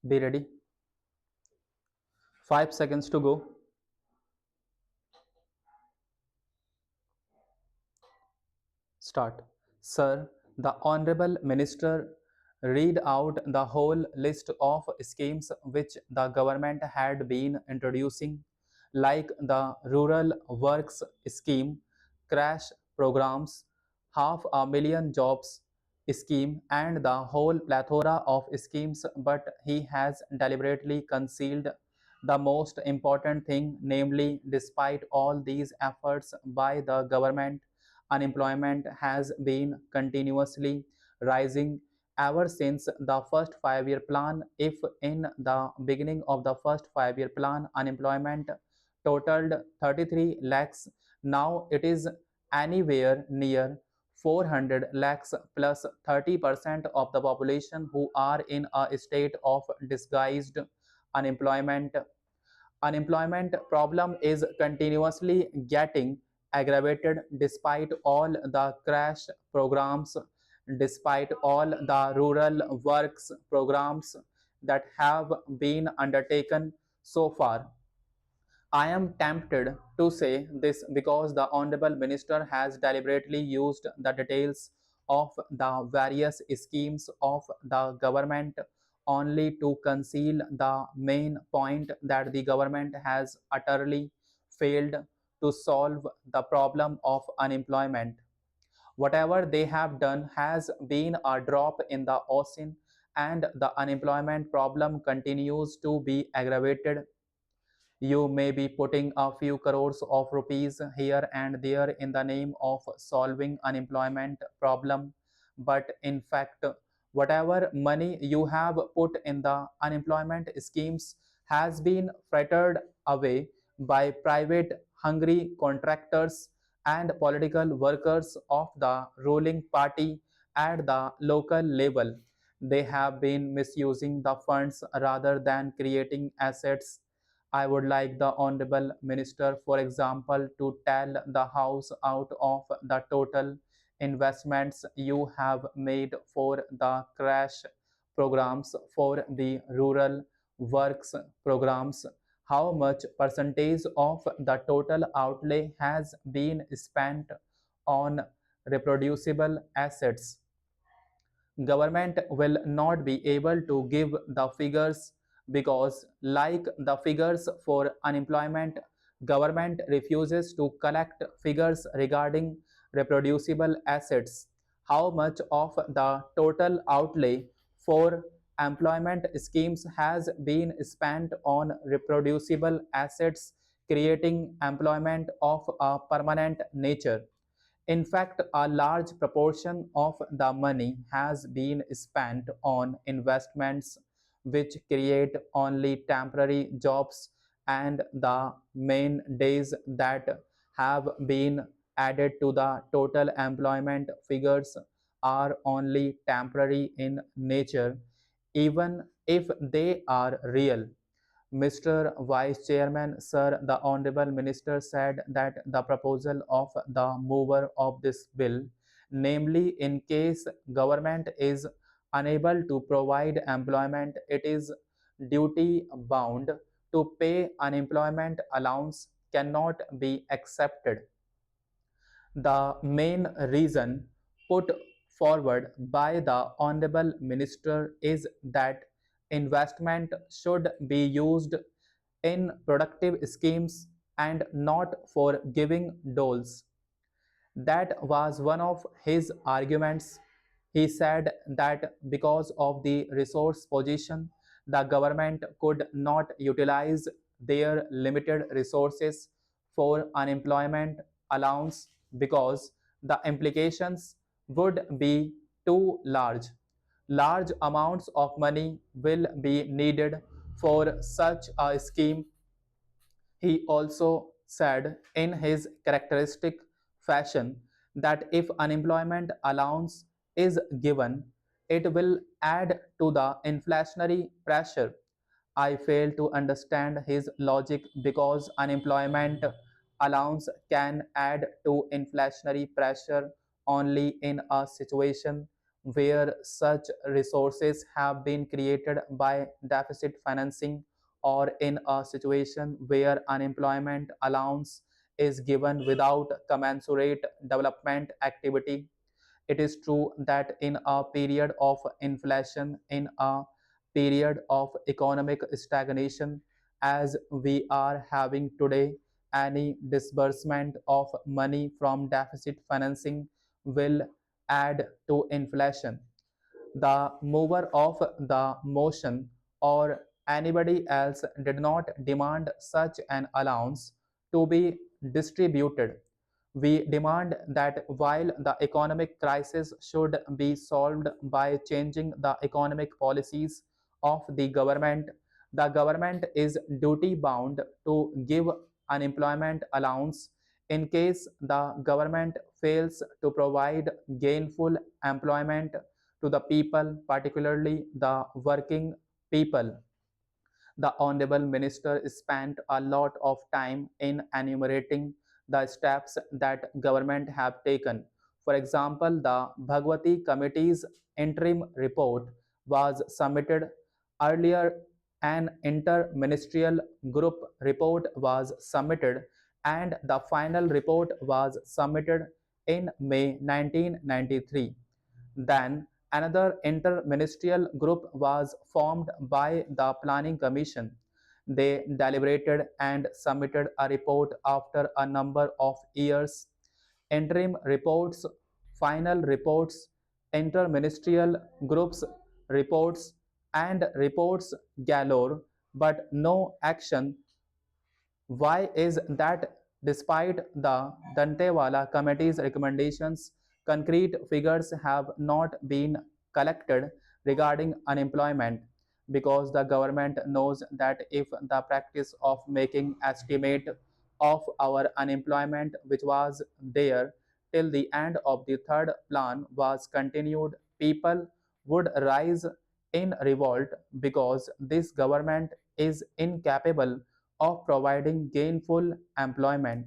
Be ready. 5 seconds to go. Start. Sir, the Honorable Minister read out the whole list of schemes which the government had been introducing, like the Rural Works Scheme, crash programs, 500,000 jobs scheme, and the whole plethora of schemes, but he has deliberately concealed the most important thing, namely, despite all these efforts by the government, unemployment has been continuously rising ever since the first 5 year plan. If in the beginning of the first 5 year plan, unemployment totaled 33 lakhs, now it is anywhere near 400 lakhs plus 30% of the population who are in a state of disguised unemployment. Unemployment problem is continuously getting aggravated despite all the crash programs, despite all the rural works programs that have been undertaken so far. I am tempted to say this because the Honorable Minister has deliberately used the details of the various schemes of the government only to conceal the main point that the government has utterly failed to solve the problem of unemployment. Whatever they have done has been a drop in the ocean, and the unemployment problem continues to be aggravated. You may be putting a few crores of rupees here and there in the name of solving unemployment problem, but in fact, whatever money you have put in the unemployment schemes has been frittered away by private hungry contractors and political workers of the ruling party at the local level. They have been misusing the funds rather than creating assets. I would like the Honorable Minister, for example, to tell the House out of the total investments you have made for the crash programs, for the rural works programs, how much percentage of the total outlay has been spent on reproducible assets. Government will not be able to give the figures because, like the figures for unemployment, government refuses to collect figures regarding reproducible assets. How much of the total outlay for employment schemes has been spent on reproducible assets, creating employment of a permanent nature? In fact, a large proportion of the money has been spent on investments which create only temporary jobs, and the main days that have been added to the total employment figures are only temporary in nature, even if they are real. Mr. Vice Chairman, sir, the Honorable Minister said that the proposal of the mover of this bill, namely in case government is unable to provide employment, it is duty bound to pay unemployment allowance, cannot be accepted. The main reason put forward by the Honorable Minister is that investment should be used in productive schemes and not for giving doles. That was one of his arguments. He said that because of the resource position, the government could not utilize their limited resources for unemployment allowance because the implications would be too large. Large amounts of money will be needed for such a scheme. He also said in his characteristic fashion that if unemployment allowance is given, it will add to the inflationary pressure. I fail to understand his logic because unemployment allowance can add to inflationary pressure only in a situation where such resources have been created by deficit financing, or in a situation where unemployment allowance is given without commensurate development activity. It is true that in a period of inflation, in a period of economic stagnation, as we are having today, any disbursement of money from deficit financing will add to inflation. The mover of the motion or anybody else did not demand such an allowance to be distributed. We demand that while the economic crisis should be solved by changing the economic policies of the government is duty bound to give unemployment allowance. In case the government fails to provide gainful employment to the people, particularly the working people. The Honorable Minister spent a lot of time in enumerating the steps that government have taken. For example, the Bhagwati Committee's interim report was submitted earlier, an inter-ministerial group report was submitted, and the final report was submitted in May 1993. Then another inter-ministerial group was formed by the Planning Commission. They deliberated and submitted a report after a number of years. Interim reports, final reports, inter-ministerial groups reports, and reports galore, but no action. Why is that? Despite the Dantewala Committee's recommendations, concrete figures have not been collected regarding unemployment, because the government knows that if the practice of making estimate of our unemployment, which was there till the end of the third plan, was continued, people would rise in revolt, because this government is incapable of providing gainful employment.